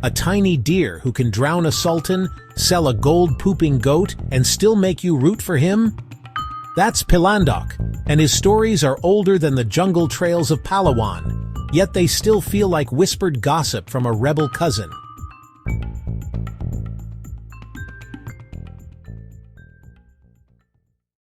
A tiny deer who can drown a sultan, sell a gold-pooping goat, and still make you root for him? That's Pilandok, and his stories are older than the jungle trails of Palawan, yet they still feel like whispered gossip from a rebel cousin.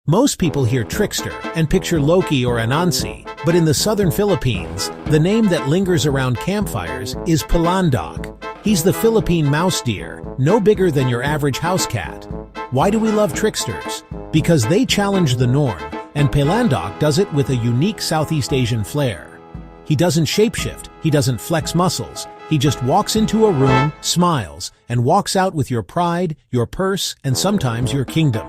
Most people hear trickster and picture Loki or Anansi, but in the southern Philippines, the name that lingers around campfires is Pilandok. He's the Philippine mouse deer, no bigger than your average house cat. Why do we love tricksters? Because they challenge the norm, and Pilandok does it with a unique Southeast Asian flair. He doesn't shapeshift, he doesn't flex muscles, he just walks into a room, smiles, and walks out with your pride, your purse, and sometimes your kingdom.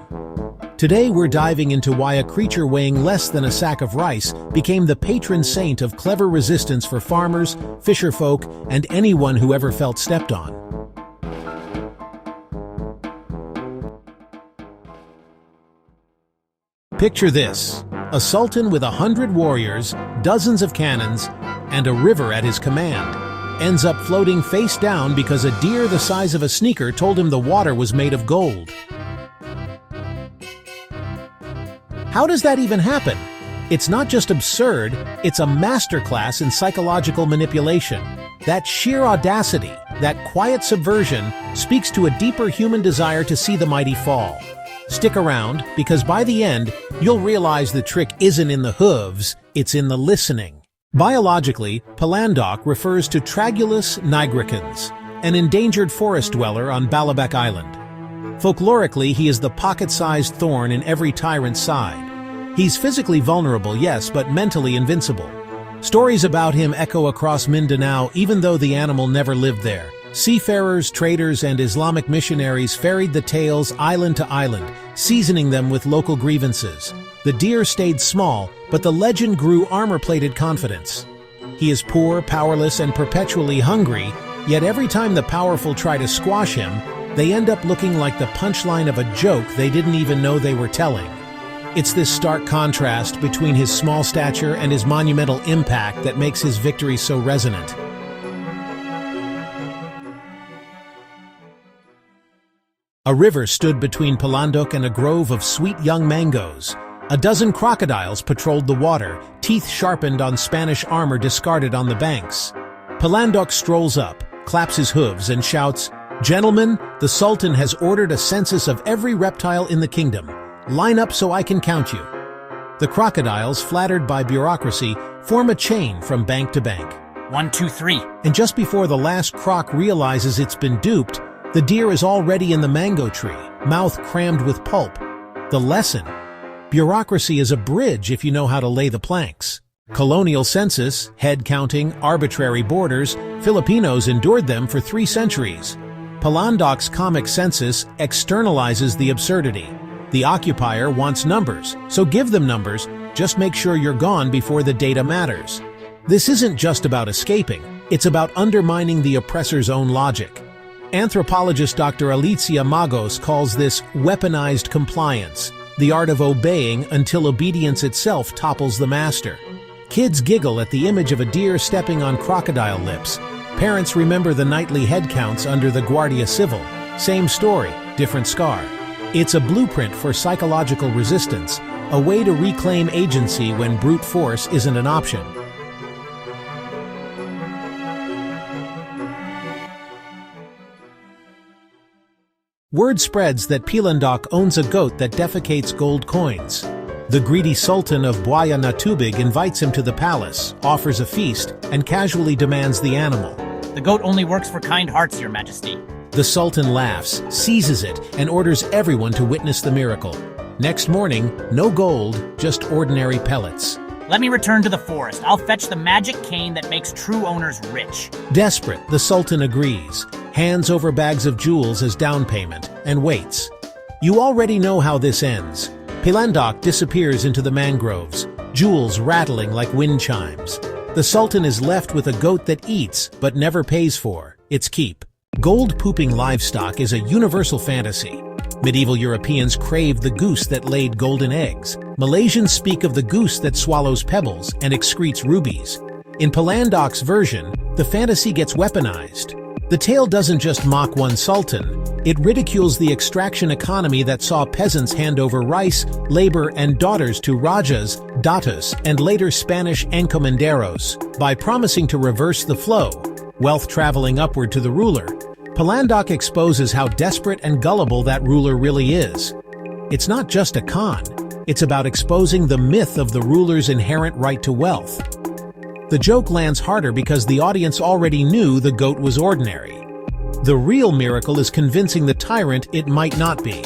Today we're diving into why a creature weighing less than a sack of rice became the patron saint of clever resistance for farmers, fisherfolk, and anyone who ever felt stepped on. Picture this: a sultan with 100 warriors, dozens of cannons, and a river at his command ends up floating face down because a deer the size of a sneaker told him the water was made of gold. How does that even happen? It's not just absurd, it's a masterclass in psychological manipulation. That sheer audacity, that quiet subversion, speaks to a deeper human desire to see the mighty fall. Stick around, because by the end, you'll realize the trick isn't in the hooves, it's in the listening. Biologically, Pilandok refers to Tragulus nigricans, an endangered forest dweller on Balabac Island. Folklorically, he is the pocket-sized thorn in every tyrant's side. He's physically vulnerable, yes, but mentally invincible. Stories about him echo across Mindanao even though the animal never lived there. Seafarers, traders, and Islamic missionaries ferried the tales island to island, seasoning them with local grievances. The deer stayed small, but the legend grew armor-plated confidence. He is poor, powerless, and perpetually hungry, yet every time the powerful try to squash him, they end up looking like the punchline of a joke they didn't even know they were telling. It's this stark contrast between his small stature and his monumental impact that makes his victory so resonant. A river stood between Pilandok and a grove of sweet young mangoes. A dozen crocodiles patrolled the water, teeth sharpened on Spanish armor discarded on the banks. Pilandok strolls up, claps his hooves, and shouts, "Gentlemen, the Sultan has ordered a census of every reptile in the kingdom. Line up so I can count you." The crocodiles, flattered by bureaucracy, form a chain from bank to bank. 1, 2, 3. And just before the last croc realizes it's been duped, the deer is already in the mango tree, mouth crammed with pulp. The lesson: bureaucracy is a bridge if you know how to lay the planks. Colonial census, head counting, arbitrary borders, Filipinos endured them for 3 centuries. Pilandok's comic census externalizes the absurdity. The occupier wants numbers, so give them numbers, just make sure you're gone before the data matters. This isn't just about escaping, it's about undermining the oppressor's own logic. Anthropologist Dr. Alicia Magos calls this weaponized compliance, the art of obeying until obedience itself topples the master. Kids giggle at the image of a deer stepping on crocodile lips. Parents remember the nightly head counts under the Guardia Civil. Same story, different scar. It's a blueprint for psychological resistance, a way to reclaim agency when brute force isn't an option. Word spreads that Pilandok owns a goat that defecates gold coins. The greedy Sultan of Buaya Natubig invites him to the palace, offers a feast, and casually demands the animal. The goat only works for kind hearts, Your Majesty. The Sultan laughs, seizes it, and orders everyone to witness the miracle. Next morning, no gold, just ordinary pellets. Let me return to the forest. I'll fetch the magic cane that makes true owners rich. Desperate, the Sultan agrees, hands over bags of jewels as down payment, and waits. You already know how this ends. Pilandok disappears into the mangroves, jewels rattling like wind chimes. The Sultan is left with a goat that eats, but never pays for its keep. Gold-pooping livestock is a universal fantasy. Medieval Europeans craved the goose that laid golden eggs. Malaysians speak of the goose that swallows pebbles and excretes rubies. In Pilandok's version, the fantasy gets weaponized. The tale doesn't just mock one sultan, it ridicules the extraction economy that saw peasants hand over rice, labor, and daughters to rajas, datos, and later Spanish encomenderos. By promising to reverse the flow, wealth traveling upward to the ruler, Pilandok exposes how desperate and gullible that ruler really is. It's not just a con, it's about exposing the myth of the ruler's inherent right to wealth. The joke lands harder because the audience already knew the goat was ordinary. The real miracle is convincing the tyrant it might not be.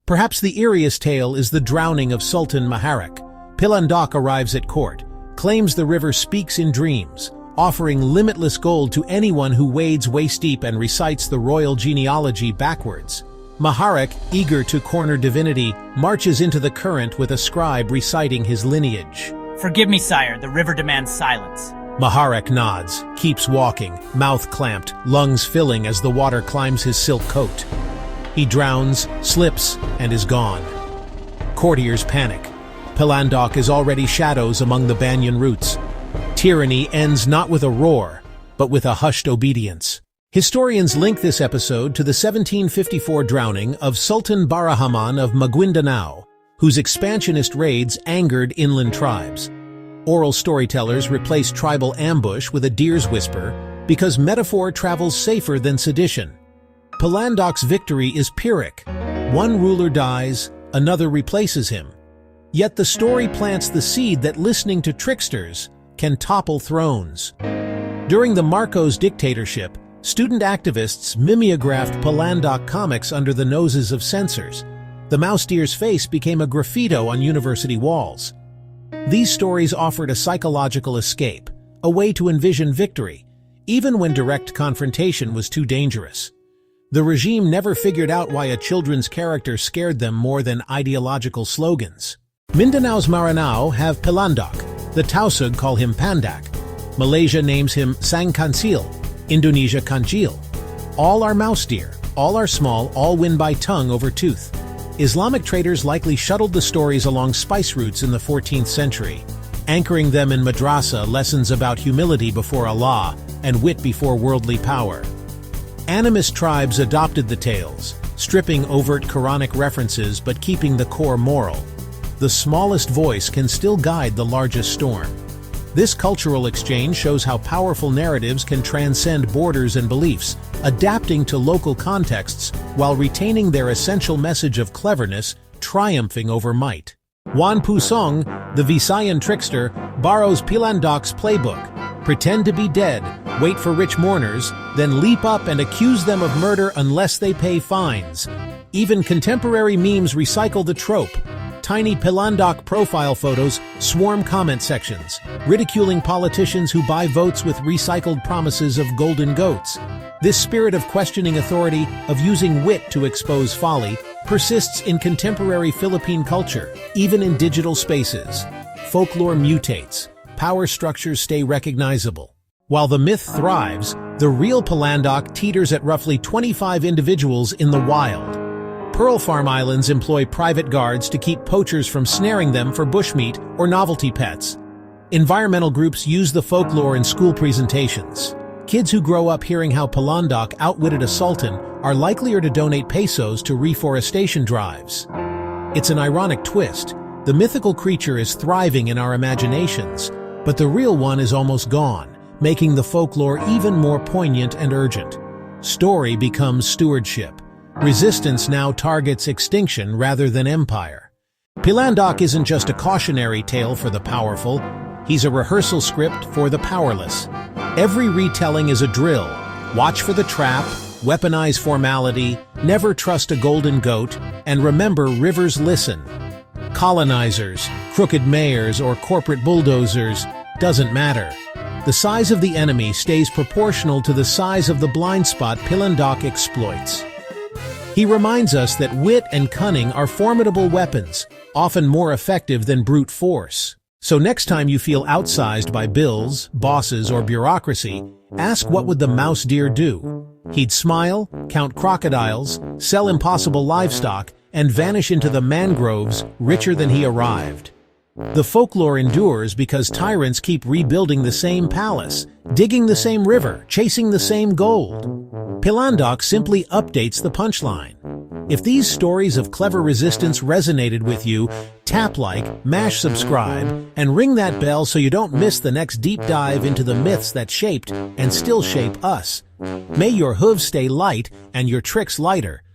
Perhaps the eeriest tale is the drowning of Sultan Maharak. Pilandok arrives at court, claims the river speaks in dreams, offering limitless gold to anyone who wades waist-deep and recites the royal genealogy backwards. Maharak, eager to corner divinity, marches into the current with a scribe reciting his lineage. Forgive me, sire, the river demands silence. Maharak nods, keeps walking, mouth clamped, lungs filling as the water climbs his silk coat. He drowns, slips, and is gone. Courtiers panic. Pilandok is already shadows among the banyan roots. Tyranny ends not with a roar, but with a hushed obedience. Historians link this episode to the 1754 drowning of Sultan Barahaman of Maguindanao, whose expansionist raids angered inland tribes. Oral storytellers replace tribal ambush with a deer's whisper because metaphor travels safer than sedition. Pilandok's victory is Pyrrhic. One ruler dies, another replaces him. Yet the story plants the seed that listening to tricksters can topple thrones. During the Marcos dictatorship, student activists mimeographed Pilandok comics under the noses of censors. The mouse deer's face became a graffito on university walls. These stories offered a psychological escape, a way to envision victory, even when direct confrontation was too dangerous. The regime never figured out why a children's character scared them more than ideological slogans. Mindanao's Maranao have Pilandok. The Tausug call him Pandak. Malaysia names him Sangkansil. Indonesia Kancil. All are mouse deer, all are small, all win by tongue over tooth. Islamic traders likely shuttled the stories along spice routes in the 14th century, anchoring them in madrasa lessons about humility before Allah and wit before worldly power. Animist tribes adopted the tales, stripping overt Quranic references but keeping the core moral. The smallest voice can still guide the largest storm. This cultural exchange shows how powerful narratives can transcend borders and beliefs, adapting to local contexts while retaining their essential message of cleverness, triumphing over might. Wan Pusong, the Visayan trickster, borrows Pilandok's playbook. Pretend to be dead, wait for rich mourners, then leap up and accuse them of murder unless they pay fines. Even contemporary memes recycle the trope. Tiny Pilandok profile photos swarm comment sections, ridiculing politicians who buy votes with recycled promises of golden goats. This spirit of questioning authority, of using wit to expose folly, persists in contemporary Philippine culture, even in digital spaces. Folklore mutates, power structures stay recognizable. While the myth thrives, the real Pilandok teeters at roughly 25 individuals in the wild. Pearl Farm Islands employ private guards to keep poachers from snaring them for bushmeat or novelty pets. Environmental groups use the folklore in school presentations. Kids who grow up hearing how Pilandok outwitted a sultan are likelier to donate pesos to reforestation drives. It's an ironic twist. The mythical creature is thriving in our imaginations, but the real one is almost gone, making the folklore even more poignant and urgent. Story becomes stewardship. Resistance now targets extinction rather than empire. Pilandok isn't just a cautionary tale for the powerful, he's a rehearsal script for the powerless. Every retelling is a drill. Watch for the trap, weaponize formality, never trust a golden goat, and remember rivers listen. Colonizers, crooked mayors, or corporate bulldozers, doesn't matter. The size of the enemy stays proportional to the size of the blind spot Pilandok exploits. He reminds us that wit and cunning are formidable weapons, often more effective than brute force. So next time you feel outsized by bills, bosses, or bureaucracy, Ask what would the mouse deer do? He'd smile, count crocodiles, sell impossible livestock, and vanish into the mangroves richer than he arrived. The folklore endures because tyrants keep rebuilding the same palace, digging the same river, chasing the same gold. Pilandok simply updates the punchline. If these stories of clever resistance resonated with you, tap like, mash subscribe, and ring that bell so you don't miss the next deep dive into the myths that shaped and still shape us. May your hooves stay light and your tricks lighter.